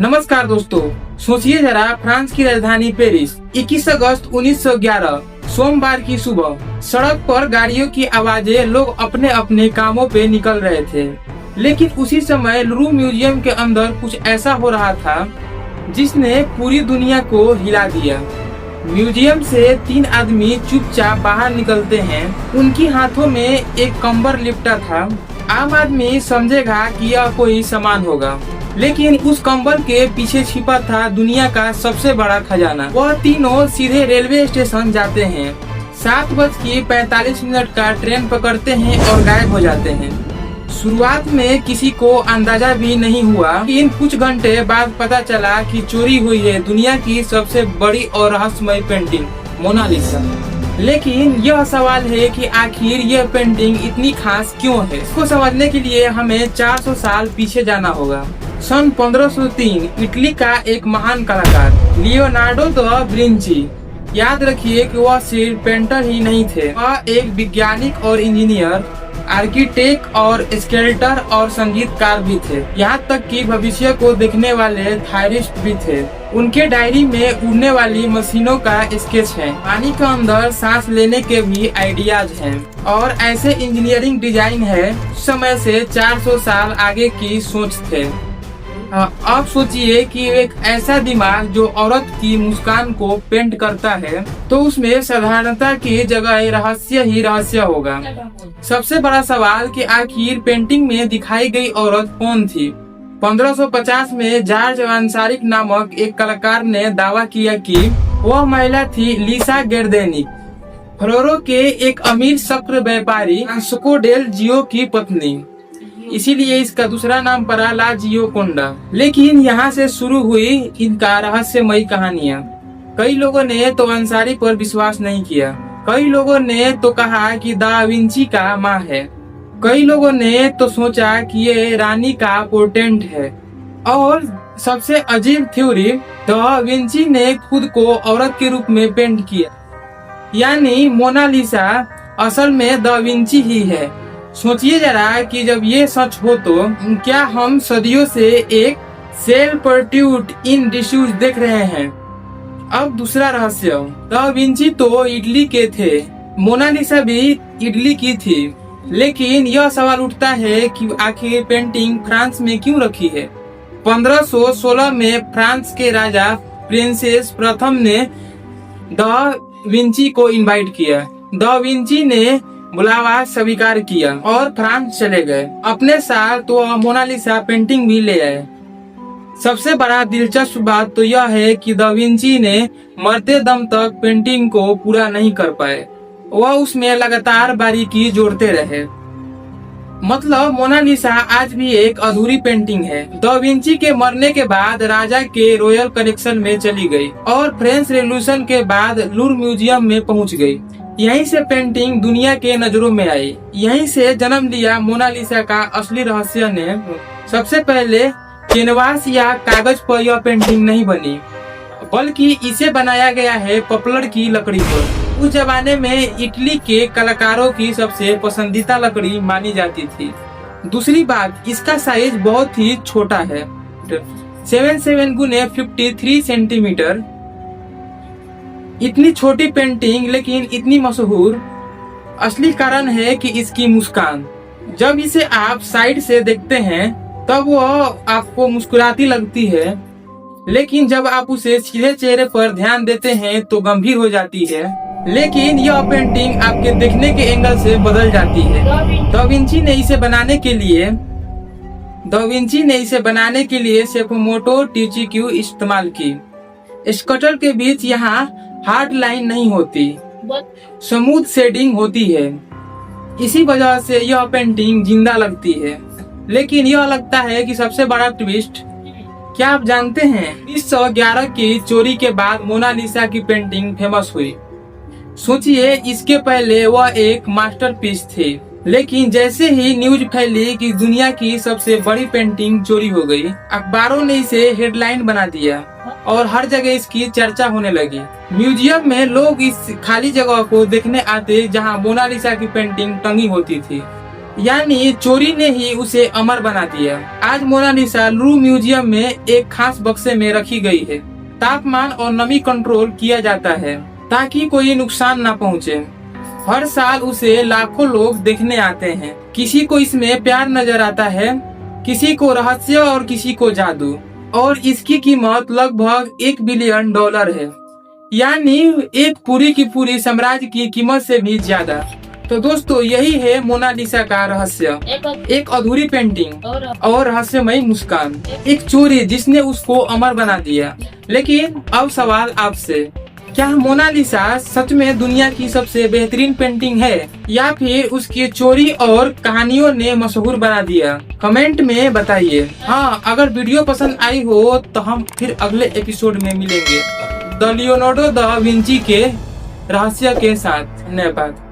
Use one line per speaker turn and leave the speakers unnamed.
नमस्कार दोस्तों, सोचिए जरा, फ्रांस की राजधानी पेरिस 21 अगस्त 1911 सोमवार की सुबह सड़क पर गाड़ियों की आवाजें, लोग अपने अपने कामों पे निकल रहे थे। लेकिन उसी समय लूवरे म्यूजियम के अंदर कुछ ऐसा हो रहा था जिसने पूरी दुनिया को हिला दिया। म्यूजियम से 3 आदमी चुपचाप बाहर निकलते हैं। उनकी हाथों में एक कंबल लिपटा था। आम आदमी समझेगा कि यह कोई सामान होगा, लेकिन उस कंबल के पीछे छिपा था दुनिया का सबसे बड़ा खजाना। वह तीनों सीधे रेलवे स्टेशन जाते हैं। 7:45 का ट्रेन पकड़ते हैं और गायब हो जाते हैं। शुरुआत में किसी को अंदाजा भी नहीं हुआ, लेकिन कुछ घंटे बाद पता चला कि चोरी हुई है दुनिया की सबसे बड़ी और रहस्यमय पेंटिंग, मोनालिसा। लेकिन यह सवाल है कि आखिर यह पेंटिंग इतनी खास क्यों है। इसको समझने के लिए हमें 400 साल पीछे जाना होगा। सन 1503 इटली का एक महान कलाकार लियोनार्डो दा विंची, याद रखिए कि वह सिर्फ पेंटर ही नहीं थे, वह एक वैज्ञानिक और इंजीनियर, आर्किटेक्ट और स्केल्टर और संगीतकार भी थे। यहाँ तक कि भविष्य को देखने वाले थायरिस्ट भी थे। उनके डायरी में उड़ने वाली मशीनों का स्केच है, पानी के अंदर सांस लेने के भी आइडियाज हैं, और ऐसे इंजीनियरिंग डिजाइन है समय से 400 साल आगे की सोच थे। अब सोचिए कि एक ऐसा दिमाग जो औरत की मुस्कान को पेंट करता है, तो उसमें साधारणता की जगह रहस्य ही रहस्य होगा। सबसे बड़ा सवाल कि आखिर पेंटिंग में दिखाई गई औरत कौन थी। 1550 में जॉर्ज वांसारिक नामक एक कलाकार ने दावा किया कि वह महिला थी लिसा गेर्देनिक, फ्लोरो के एक अमीर शक्र व्यापारी फ्रांसिस्को डेल जियो की पत्नी। इसीलिए इसका दूसरा नाम पड़ा ला जियोकोंडा। लेकिन यहाँ से शुरू हुई इनका रहस्यमयी कहानियाँ। कई लोगों ने तो अंसारी पर विश्वास नहीं किया। कई लोगों ने तो कहा कि दा विंची का माँ है। कई लोगों ने तो सोचा कि ये रानी का पोर्टेंट है। और सबसे अजीब थ्योरी, दा विंची ने खुद को औरत के रूप में पेंट किया, यानी मोनालिसा असल में दा विंची ही है। सोचिए जरा कि जब ये सच हो तो क्या हम सदियों से एक सेल पर्ट्यूट इन डिस्यूज देख रहे हैं। अब दूसरा रहस्य, दा विंची तो इटली के थे, मोनालिसा भी इटली की थी। लेकिन यह सवाल उठता है कि आखिर पेंटिंग फ्रांस में क्यों रखी है। 1516 में फ्रांस के राजा प्रिंसेस प्रथम ने दा विंची को इनवाइट किया। दा विंची ने बुलावा स्वीकार किया और फ्रांस चले गए। अपने साथ तो मोनालिसा पेंटिंग भी ले आए। सबसे बड़ा दिलचस्प बात तो यह है कि दा विंची ने मरते दम तक पेंटिंग को पूरा नहीं कर पाए। वह उसमें लगातार बारीकी जोड़ते रहे। मतलब मोनालिसा आज भी एक अधूरी पेंटिंग है। दा विंची के मरने के बाद राजा के रॉयल कलेक्शन में चली गई और फ्रेंच रेवोल्यूशन के बाद लूवरे म्यूजियम में पहुंच गई। यहीं से पेंटिंग दुनिया के नजरों में आई। यहीं से जन्म लिया मोनालिसा का असली रहस्य ने। सबसे पहले कैनवास या कागज पर यह पेंटिंग नहीं बनी, बल्कि इसे बनाया गया है पॉपुलर की लकड़ी पर। उस जमाने में इटली के कलाकारों की सबसे पसंदीदा लकड़ी मानी जाती थी। दूसरी बात, इसका साइज बहुत ही छोटा है, 77 गुने 53 सेंटीमीटर। इतनी छोटी पेंटिंग लेकिन इतनी मशहूर। असली कारण है कि इसकी मुस्कान। जब इसे आप साइड से देखते हैं तब वह आपको मुस्कुराती लगती है, लेकिन जब आप उसे सीधे चेहरे पर ध्यान देते हैं तो गंभीर हो जाती है। लेकिन यह पेंटिंग आपके देखने के एंगल से बदल जाती है। दा विंची ने इसे बनाने के लिए सेफोमोटो टीचिक्यू इस्तेमाल की। स्कटल के बीच यहाँ हार्ड लाइन नहीं होती, स्मूथ शेडिंग होती है। इसी वजह से यह पेंटिंग जिंदा लगती है। लेकिन यह लगता है कि सबसे बड़ा ट्विस्ट, क्या आप जानते हैं 1911 की चोरी के बाद मोनालिसा की पेंटिंग फेमस हुई। सोचिए, इसके पहले वह एक मास्टरपीस थी, लेकिन जैसे ही न्यूज फैली कि दुनिया की सबसे बड़ी पेंटिंग चोरी हो गई, अखबारों ने इसे हेडलाइन बना दिया और हर जगह इसकी चर्चा होने लगी। म्यूजियम में लोग इस खाली जगह को देखने आते जहां मोनालिसा की पेंटिंग टंगी होती थी। यानी चोरी ने ही उसे अमर बना दिया। आज मोनालिसा लूवरे म्यूजियम में एक खास बक्से में रखी गई है। तापमान और नमी कंट्रोल किया जाता है ताकि कोई नुकसान न पहुंचे। हर साल उसे लाखों लोग देखने आते हैं। किसी को इसमें प्यार नजर आता है, किसी को रहस्य और किसी को जादू। और इसकी कीमत लगभग $1 बिलियन है, यानी एक पूरी की पूरी साम्राज्य की कीमत से भी ज्यादा। तो दोस्तों यही है मोनालिसा का रहस्य, एक अधूरी पेंटिंग और रहस्यमयी मुस्कान, एक चोरी जिसने उसको अमर बना दिया। लेकिन अब सवाल आपसे, क्या मोनालिसा सच में दुनिया की सबसे बेहतरीन पेंटिंग है या फिर उसकी चोरी और कहानियों ने मशहूर बना दिया? कमेंट में बताइए। हाँ, अगर वीडियो पसंद आई हो तो हम फिर अगले एपिसोड में मिलेंगे द लियोनार्डो दा विंची के रहस्य के साथ। धन्यवाद।